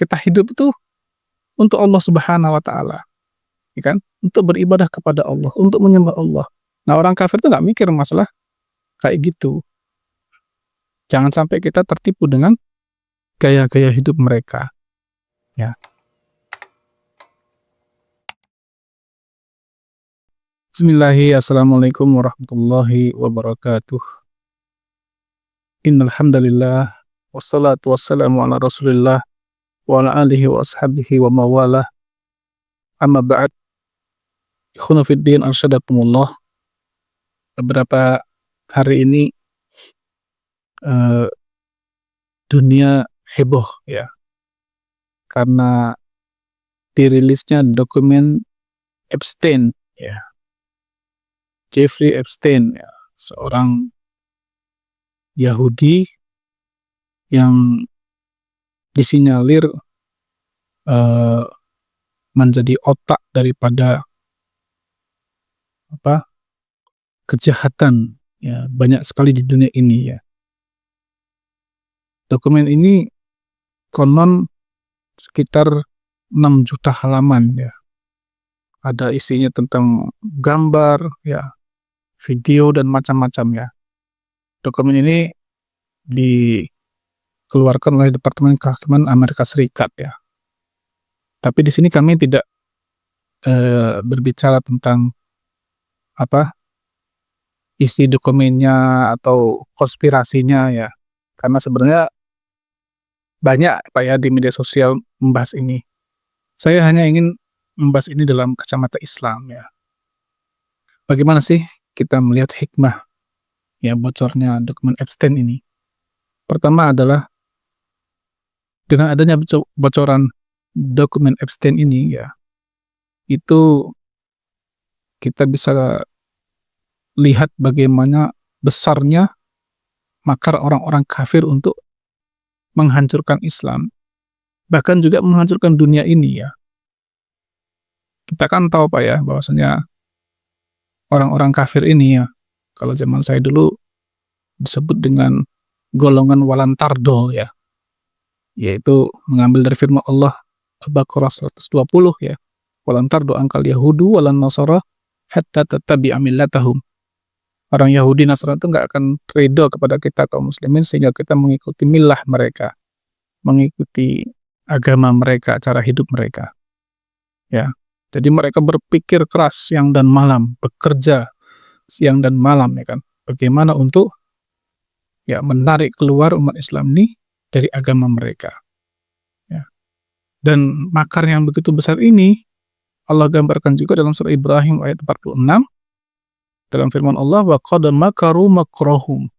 Kita hidup itu untuk Allah Subhanahu wa taala, ya kan? Untuk beribadah kepada Allah, untuk menyembah Allah. Nah, orang kafir itu nggak mikir masalah kayak gitu. Jangan sampai kita tertipu dengan gaya-gaya hidup mereka, ya. Assalamualaikum warahmatullahi wabarakatuh. Innal hamdalillah wassalatu wassalamu ala Rasulillah wa ala alihi wa ashabihi wa mawalah. Amma ba'd. Ikhwana fid din arsyadakumullah. Beberapa hari ini dunia heboh ya karena dirilisnya dokumen Epstein ya. Jeffrey Epstein ya, seorang Yahudi yang disinyalir menjadi otak daripada kejahatan ya, banyak sekali di dunia ini ya. Dokumen ini konon sekitar 6 juta halaman ya. Ada isinya tentang gambar ya, video dan macam-macam ya. Dokumen ini dikeluarkan oleh Departemen Kehakiman Amerika Serikat ya. Tapi di sini kami tidak berbicara tentang isi dokumennya atau konspirasinya ya. Karena sebenarnya banyak Pak ya di media sosial membahas ini. Saya hanya ingin membahas ini dalam kacamata Islam ya. Bagaimana sih kita melihat hikmah ya bocornya dokumen Epstein ini? Pertama adalah dengan adanya bocoran dokumen Epstein ini ya, itu kita bisa lihat bagaimana besarnya makar orang-orang kafir untuk menghancurkan Islam, bahkan juga menghancurkan dunia ini ya. Kita kan tahu Pak ya, bahwasanya orang-orang kafir ini ya, kalau zaman saya dulu disebut dengan golongan walantardo ya, yaitu mengambil dari firman Allah Al-Baqarah 120 ya, walantardo angkal yahudu walan nasara hatta tattabi'a millatahum. Orang Yahudi Nasrani itu nggak akan ridho kepada kita kaum muslimin sehingga kita mengikuti milah mereka, mengikuti agama mereka, cara hidup mereka ya. Jadi mereka berpikir keras siang dan malam, bekerja siang dan malam ya kan, bagaimana untuk ya menarik keluar umat Islam ini dari agama mereka ya. Dan makar yang begitu besar ini Allah gambarkan juga dalam surah Ibrahim ayat 46 dalam firman Allah, wa qad makaru makrahum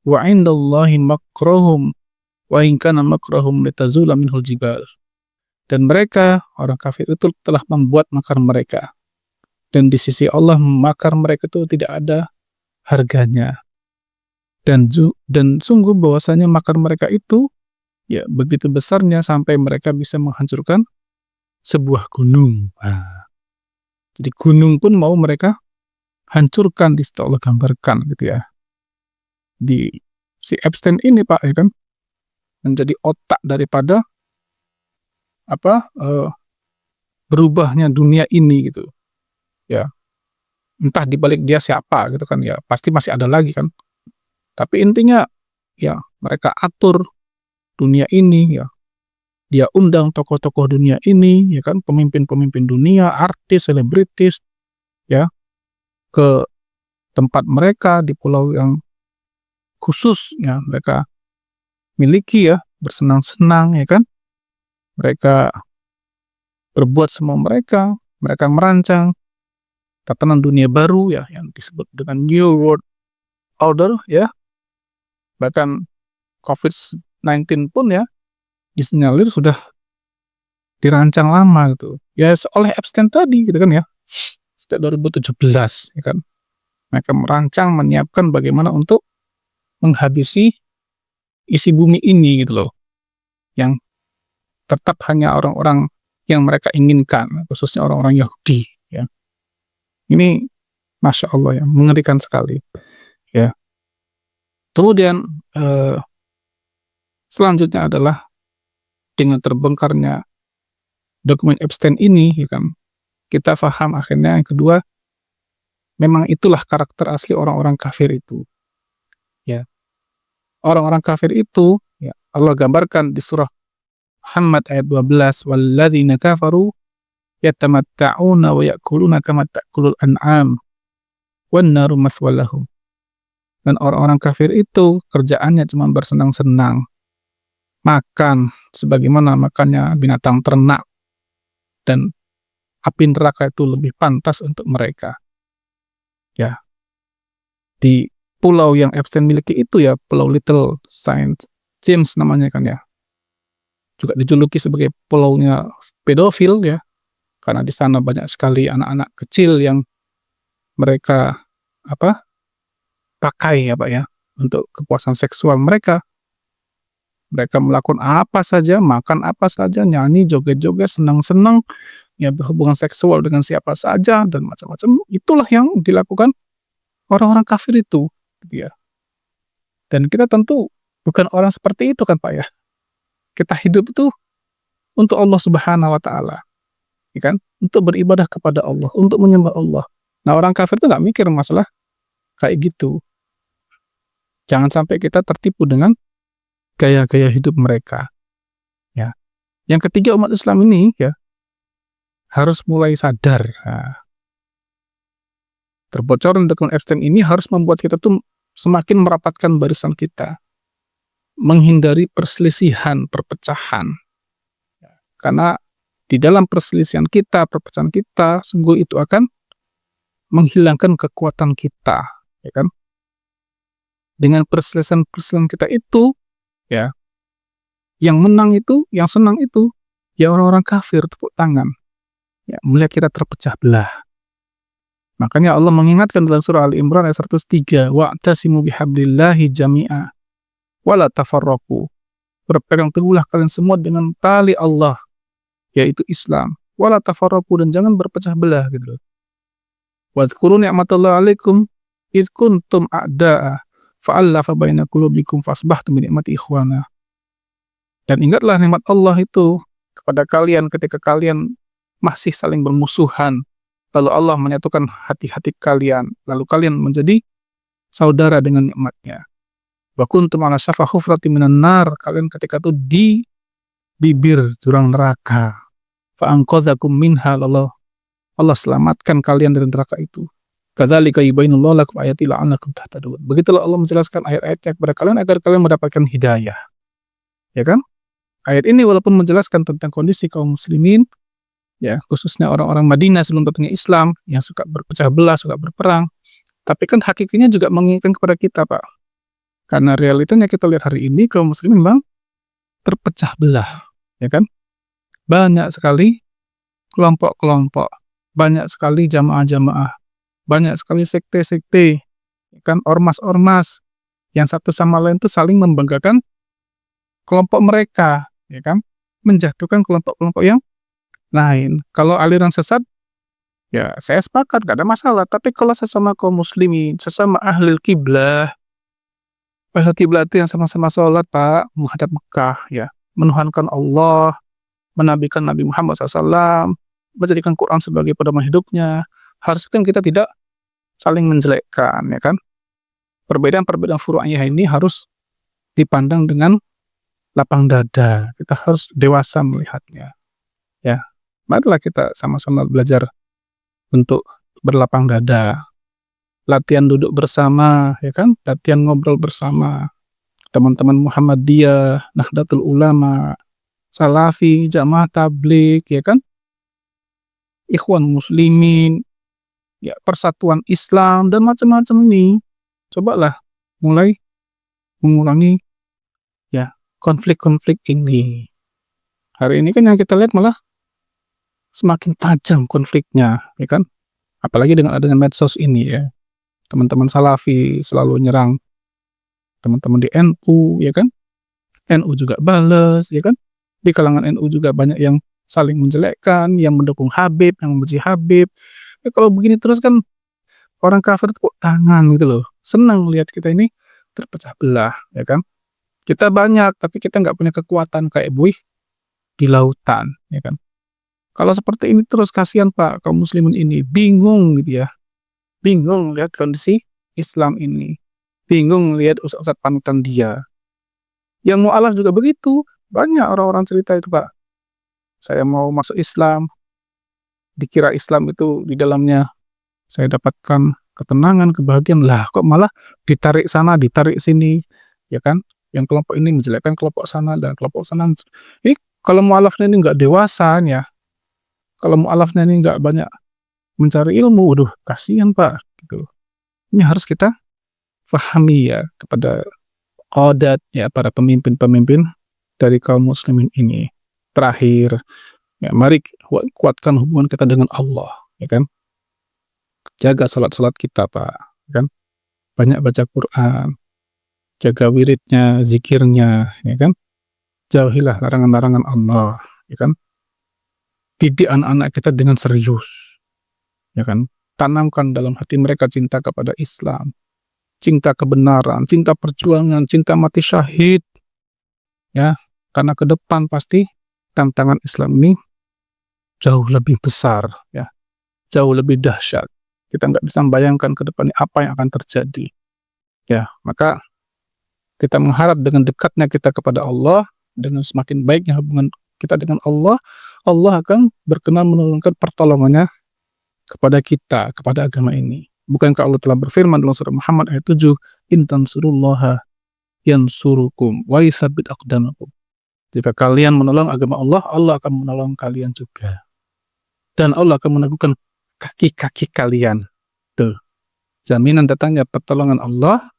wa 'indallahi makrahum wa in kana makrahum litazula minhul jibal. Dan mereka orang kafir itu telah membuat makar mereka, dan di sisi Allah makar mereka itu tidak ada harganya. Dan sungguh bahwasanya makar mereka itu ya begitu besarnya sampai mereka bisa menghancurkan sebuah gunung. Nah, jadi gunung pun mau mereka hancurkan, di situ Allah gambarkan gitu ya. Di si Epstein ini Pak ya kan menjadi otak daripada berubahnya dunia ini gitu ya. Entah dibalik dia siapa gitu kan ya, pasti masih ada lagi kan. Tapi intinya ya mereka atur dunia ini ya. Dia undang tokoh-tokoh dunia ini ya kan, pemimpin-pemimpin dunia, artis, selebritis ya, ke tempat mereka di pulau yang khusus ya mereka miliki ya, bersenang-senang ya kan. Mereka berbuat semua mereka merancang tatanan dunia baru ya yang disebut dengan New World Order ya. Bahkan COVID-19 pun ya disinyalir sudah dirancang lama gitu. Ya oleh Epstein tadi gitu kan ya. Sejak 2017 ya kan. Mereka merancang, menyiapkan bagaimana untuk menghabisi isi bumi ini gitu loh. Yang tetap hanya orang-orang yang mereka inginkan, khususnya orang-orang Yahudi ya. Ini Masya Allah ya, mengerikan sekali ya. Kemudian selanjutnya adalah dengan terbongkarnya dokumen Epstein ini, ya kan, kita paham akhirnya yang kedua, memang itulah karakter asli orang-orang kafir itu, ya. Orang-orang kafir itu, ya, Allah gambarkan di surah Muhammad ayat 12, "Walladzina kafaru yatamatta'una wa ya'kuluna kama ta'kulul an'am wan naru mathwal lahum." Dan orang-orang kafir itu kerjaannya cuma bersenang-senang, makan sebagaimana makannya binatang ternak, dan api neraka itu lebih pantas untuk mereka. Ya, di pulau yang Epstein miliki itu ya, Pulau Little Saint James namanya kan ya. Juga dijuluki sebagai pulaunya pedofil ya, karena di sana banyak sekali anak-anak kecil yang mereka apa? Pakai ya, Pak ya, untuk kepuasan seksual mereka. Mereka melakukan apa saja, makan apa saja, nyanyi, joget-joget, senang-senang, ya berhubungan seksual dengan siapa saja dan macam-macam. Itulah yang dilakukan orang-orang kafir itu, gitu ya. Dan kita tentu bukan orang seperti itu kan, Pak ya. Kita hidup itu untuk Allah Subhanahu wa taala, ya kan? Untuk beribadah kepada Allah, untuk menyembah Allah. Nah, orang kafir itu nggak mikir masalah kayak gitu. Jangan sampai kita tertipu dengan gaya-gaya hidup mereka, ya. Yang ketiga, umat Islam ini ya harus mulai sadar. Nah, terbocoran dokumen Epstein ini harus membuat kita tuh semakin merapatkan barisan kita, menghindari perselisihan, perpecahan. Karena di dalam perselisihan kita, perpecahan kita, sungguh itu akan menghilangkan kekuatan kita, ya kan? Dengan perselisihan-perselisihan kita itu, ya, yang menang itu, yang senang itu, ya orang-orang kafir, tepuk tangan. Ya, melihat kita terpecah belah. Makanya Allah mengingatkan dalam surah Al-Imran ayat 103, "Wa'tasimu bihablillahi jami'a wa la tafarraqu." Berpegang teguhlah kalian semua dengan tali Allah, yaitu Islam. Wa la tafarraqu, dan jangan berpecah belah gitu loh. Wadhkuru ni'matallahi 'alaikum id kuntum a'da'a fa'alafa baina qulubikum fasbahtum bi ni'mati ikhwana. Dan ingatlah nikmat Allah itu kepada kalian ketika kalian masih saling bermusuhan, lalu Allah menyatukan hati-hati kalian, lalu kalian menjadi saudara dengan nikmat-Nya. Wa kuntum 'ala syafa hufratin minan nar, kalian ketika itu di bibir jurang neraka. Fa anqadzakum minha, lalu Allah selamatkan kalian dari neraka itu. Kadzalika yubayyinullahu lakum ayatihi la'allakum tahtadun. Begitulah Allah menjelaskan ayat-ayatnya kepada kalian agar kalian mendapatkan hidayah. Ya kan? Ayat ini walaupun menjelaskan tentang kondisi kaum muslimin, ya, khususnya orang-orang Madinah sebelum datangnya Islam yang suka berpecah belah, suka berperang, tapi kan hakikatnya juga mengingatkan kepada kita, Pak. Karena realitanya kita lihat hari ini kaum muslimin memang terpecah belah, ya kan? Banyak sekali kelompok-kelompok, banyak sekali jamaah-jamaah, banyak sekali sekte-sekte, ya kan, ormas-ormas yang satu sama lain itu saling membanggakan kelompok mereka, ya kan? Menjatuhkan kelompok-kelompok yang lain. Kalau aliran sesat, ya saya sepakat, gak ada masalah. Tapi kalau sesama kaum muslimin, sesama ahlul kiblah, ahlul kiblah itu yang sama-sama sholat, Pak, menghadap Mekah, ya, menuhankan Allah, menabikan Nabi Muhammad SAW, menjadikan Quran sebagai pedoman hidupnya, harusnya kan kita tidak saling menjelekkan, ya kan? Perbedaan-perbedaan furu'iyah ini harus dipandang dengan lapang dada. Kita harus dewasa melihatnya, ya. Marilah kita sama-sama belajar untuk berlapang dada. Latihan duduk bersama, ya kan? Latihan ngobrol bersama. Teman-teman Muhammadiyah, Nahdlatul Ulama, Salafi, Jamaah Tabligh, ya kan? Ikhwan Muslimin, ya, Persatuan Islam, dan macam-macam ini. Cobalah mulai mengurangi, ya, konflik-konflik ini. Hari ini kan yang kita lihat malah semakin tajam konfliknya, ya kan? Apalagi dengan adanya medsos ini ya. Teman-teman Salafi selalu nyerang teman-teman di NU, ya kan? NU juga bales, ya kan? Di kalangan NU juga banyak yang saling menjelekkan, yang mendukung Habib, yang membenci Habib. Ya, kalau begini terus kan orang kafir tepuk tangan gitu loh. Senang lihat kita ini terpecah belah, ya kan? Kita banyak, tapi kita nggak punya kekuatan kayak buih di lautan, ya kan. Kalau seperti ini terus kasihan Pak kaum muslimin ini, bingung gitu ya, bingung lihat kondisi Islam ini, bingung lihat ustaz-ustaz panutan dia. Yang mualaf juga begitu, banyak orang-orang cerita itu Pak, saya mau masuk Islam, dikira Islam itu di dalamnya saya dapatkan ketenangan, kebahagiaan, lah kok malah ditarik sana, ditarik sini, ya kan. Yang kelompok ini menjelekkan kelompok sana dan kelompok sana. Ini kalau mualafnya ini nggak dewasa ya, kalau mualafnya ini nggak banyak mencari ilmu, waduh kasihan Pak, gitu. Ini harus kita pahami ya kepada qadat ya, para pemimpin-pemimpin dari kaum muslimin ini. Terakhir, ya mari kuatkan hubungan kita dengan Allah, ya kan. Jaga salat-salat kita Pak, ya kan. Banyak baca Quran, jaga wiridnya, zikirnya, ya kan. Jauhilah larangan-larangan Allah, ya kan. Didik anak-anak kita dengan serius, ya kan. Tanamkan dalam hati mereka cinta kepada Islam, cinta kebenaran, cinta perjuangan, cinta mati syahid, ya. Karena ke depan pasti tantangan Islam ini jauh lebih besar, ya, jauh lebih dahsyat. Kita nggak bisa membayangkan ke depannya apa yang akan terjadi, ya. Maka kita mengharap dengan dekatnya kita kepada Allah, dengan semakin baiknya hubungan kita dengan Allah, Allah akan berkenan menurunkan pertolongannya kepada kita, kepada agama ini. Bukankah Allah telah berfirman dalam surah Muhammad ayat 7, "In tansurullaha yansurukum wa yutsabbit aqdamakum." Jika kalian menolong agama Allah, Allah akan menolong kalian juga. Dan Allah akan meneguhkan kaki-kaki kalian. Tuh. Jaminan datangnya pertolongan Allah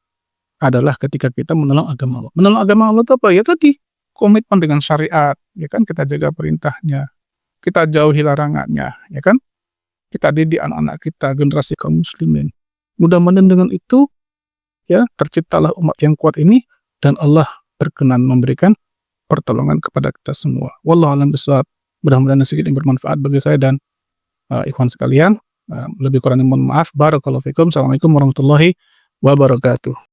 adalah ketika kita menolong agama Allah. Menolong agama Allah itu apa? Ya tadi, komitmen dengan syariat, ya kan, kita jaga perintahnya, kita jauhi larangannya, ya kan, kita didik anak-anak kita, generasi kaum muslimin. Mudah-mudahan dengan itu, ya, terciptalah umat yang kuat ini, dan Allah berkenan memberikan pertolongan kepada kita semua. Wallahu a'lam bishawab. Mudah-mudahan sedikit yang bermanfaat bagi saya dan ikhwan sekalian. Lebih kurangnya mohon maaf. Barakallahu fikum. Assalamualaikum warahmatullahi wabarakatuh.